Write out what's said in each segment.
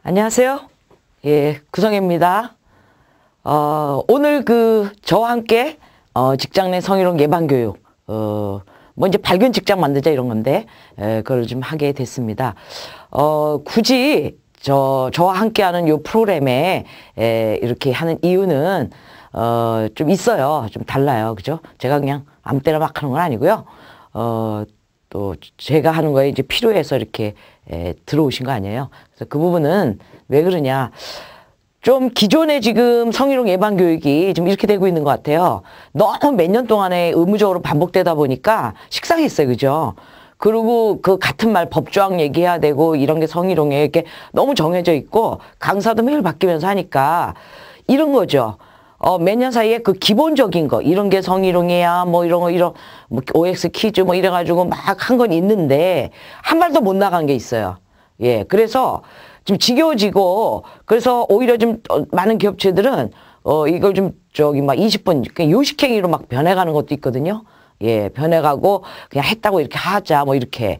안녕하세요. 예, 구성혜입니다. 오늘 저와 함께, 직장 내 성희롱 예방교육, 뭐 이제 밝은 직장 만들자 이런 건데, 그걸 좀 하게 됐습니다. 굳이 저와 함께 하는 요 프로그램에, 이렇게 하는 이유는, 좀 있어요. 좀 달라요. 그죠? 제가 그냥 아무 때나 막 하는 건 아니고요. 또 제가 하는 거에 이제 필요해서 이렇게 들어오신 거 아니에요. 그래서 그 부분은 왜 그러냐. 좀 기존에 지금 성희롱 예방 교육이 좀 이렇게 되고 있는 것 같아요. 너무 몇 년 동안에 의무적으로 반복되다 보니까 식상했어요. 그죠? 그리고 그 같은 말 법조항 얘기해야 되고 이런 게 성희롱에 이렇게 너무 정해져 있고 강사도 매일 바뀌면서 하니까 이런 거죠. 몇 년 사이에 그 기본적인 거, 이런 게 성희롱이야, 뭐 이런 거, 뭐 OX 퀴즈 뭐 이래가지고 막 한 건 있는데, 한 발도 못 나간 게 있어요. 예. 그래서 좀 지겨워지고, 그래서 오히려 좀 많은 기업체들은, 이걸 좀 막 20분, 요식행위로 막 변해가는 것도 있거든요. 예. 변해가고, 그냥 했다고 이렇게 하자, 뭐 이렇게.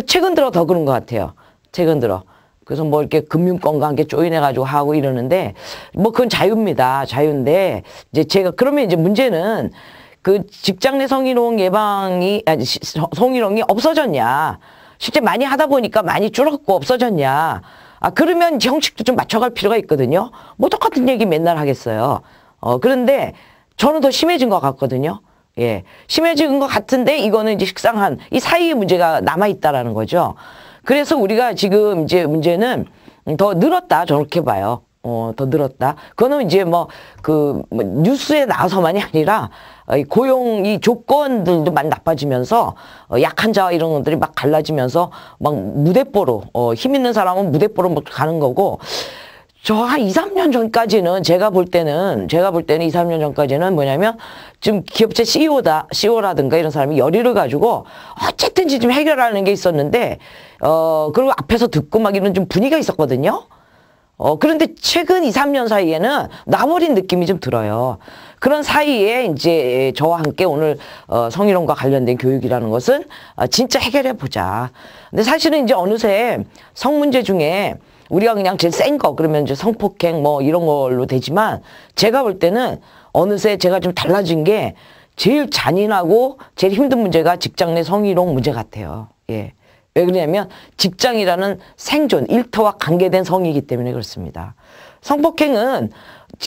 최근 들어 더 그런 것 같아요. 최근 들어. 그래서 뭐 이렇게 금융권과 함께 조인해가지고 하고 이러는데, 뭐 그건 자유입니다. 자유인데, 이제 제가, 그러면 이제 문제는 그 직장 내 성희롱 예방이, 성희롱이 없어졌냐. 실제 많이 하다 보니까 많이 줄었고 없어졌냐. 그러면 형식도 좀 맞춰갈 필요가 있거든요. 뭐 똑같은 얘기 맨날 하겠어요. 그런데 저는 더 심해진 것 같거든요. 예. 심해진 것 같은데 이거는 이제 식상한 이 사이에 문제가 남아있다라는 거죠. 그래서 우리가 지금 이제 문제는 더 늘었다. 저렇게 봐요. 더 늘었다. 그거는 이제 뉴스에 나와서만이 아니라, 이 조건들도 많이 나빠지면서, 약한 자와 이런 것들이 막 갈라지면서, 막 무대뽀로, 힘 있는 사람은 무대뽀로 막 가는 거고, 한 2, 3년 전까지는 제가 볼 때는 2, 3년 전까지는 뭐냐면 좀 기업체 CEO라든가 이런 사람이 열의를 가지고 어쨌든지 좀 해결하는 게 있었는데, 그리고 앞에서 듣고 막 이런 좀 분위기가 있었거든요. 그런데 최근 2, 3년 사이에는 나버린 느낌이 좀 들어요. 그런 사이에 이제 저와 함께 오늘 성희롱과 관련된 교육이라는 것은 진짜 해결해 보자. 근데 사실은 이제 어느새 성문제 중에 우리가 그냥 제일 센 거, 그러면 이제 성폭행 뭐 이런 걸로 되지만 제가 볼 때는 어느새 제가 좀 달라진 게 제일 잔인하고 제일 힘든 문제가 직장 내 성희롱 문제 같아요. 예. 왜 그러냐면 직장이라는 생존, 일터와 관계된 성이기 때문에 그렇습니다. 성폭행은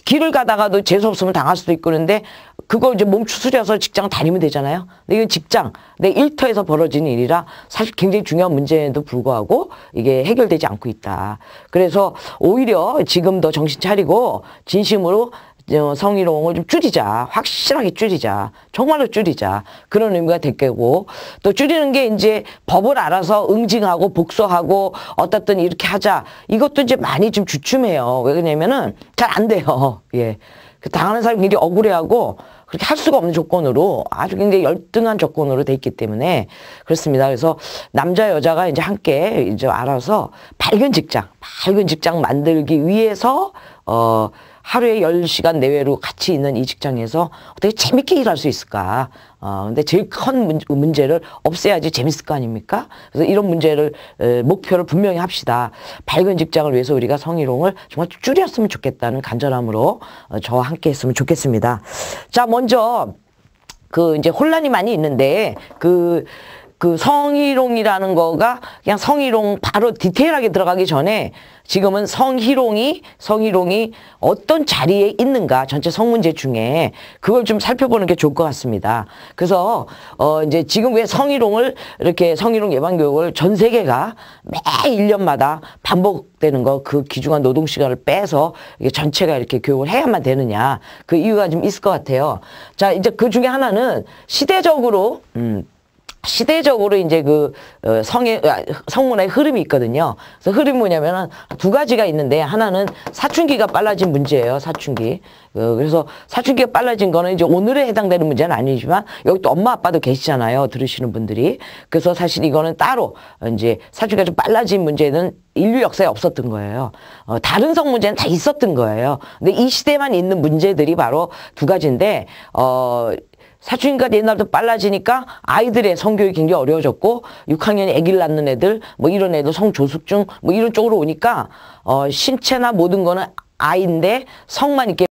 길을 가다가도 재수없으면 당할 수도 있고 그런데 그거 이제 몸 추스려서 직장 다니면 되잖아요. 근데 이건 직장, 내 일터에서 벌어지는 일이라 사실 굉장히 중요한 문제에도 불구하고 이게 해결되지 않고 있다. 그래서 오히려 지금 더 정신 차리고 진심으로 성희롱을 좀 줄이자. 확실하게 줄이자. 정말로 줄이자. 그런 의미가 될 거고, 또 줄이는 게 이제 법을 알아서 응징하고 복수하고 어떻든 이렇게 하자. 이것도 이제 많이 좀 주춤해요. 왜 그러냐면은 잘 안 돼요. 예. 당하는 사람이 굉장히 억울해하고 그렇게 할 수가 없는 조건으로 아주 굉장히 열등한 조건으로 돼 있기 때문에 그렇습니다. 그래서 남자 여자가 이제 함께 이제 알아서 밝은 직장 만들기 위해서 하루에 10시간 내외로 같이 있는 이 직장에서 어떻게 재밌게 일할 수 있을까? 근데 제일 큰 문제를 없애야지 재밌을 거 아닙니까? 그래서 이런 문제를, 목표를 분명히 합시다. 밝은 직장을 위해서 우리가 성희롱을 정말 줄였으면 좋겠다는 간절함으로 저와 함께 했으면 좋겠습니다. 자, 먼저, 이제 혼란이 많이 있는데, 그 성희롱이라는 거가 그냥 성희롱 바로 디테일하게 들어가기 전에 지금은 성희롱이 어떤 자리에 있는가 전체 성문제 중에 그걸 좀 살펴보는 게 좋을 것 같습니다. 그래서 이제 지금 왜 성희롱을 이렇게 성희롱 예방 교육을 전 세계가 매 1년마다 반복되는 거 그 귀중한 노동 시간을 빼서 이게 전체가 이렇게 교육을 해야만 되느냐 그 이유가 좀 있을 것 같아요. 자, 이제 그 중에 하나는 시대적으로 이제 성문화의 흐름이 있거든요. 그래서 흐름이 뭐냐면은 두 가지가 있는데 하나는 사춘기가 빨라진 문제예요. 사춘기. 그래서 사춘기가 빨라진 거는 이제 오늘에 해당되는 문제는 아니지만 여기 또 엄마 아빠도 계시잖아요. 들으시는 분들이. 그래서 사실 이거는 따로 이제 사춘기가 좀 빨라진 문제는 인류 역사에 없었던 거예요. 다른 성 문제는 다 있었던 거예요. 근데 이 시대만 있는 문제들이 바로 두 가지인데, 사춘기가 옛날부터 빨라지니까 아이들의 성교육이 굉장히 어려워졌고 6학년에 아기를 낳는 애들 뭐 이런 애들 성조숙증 뭐 이런 쪽으로 오니까 신체나 모든 거는 아이인데 성만 이렇게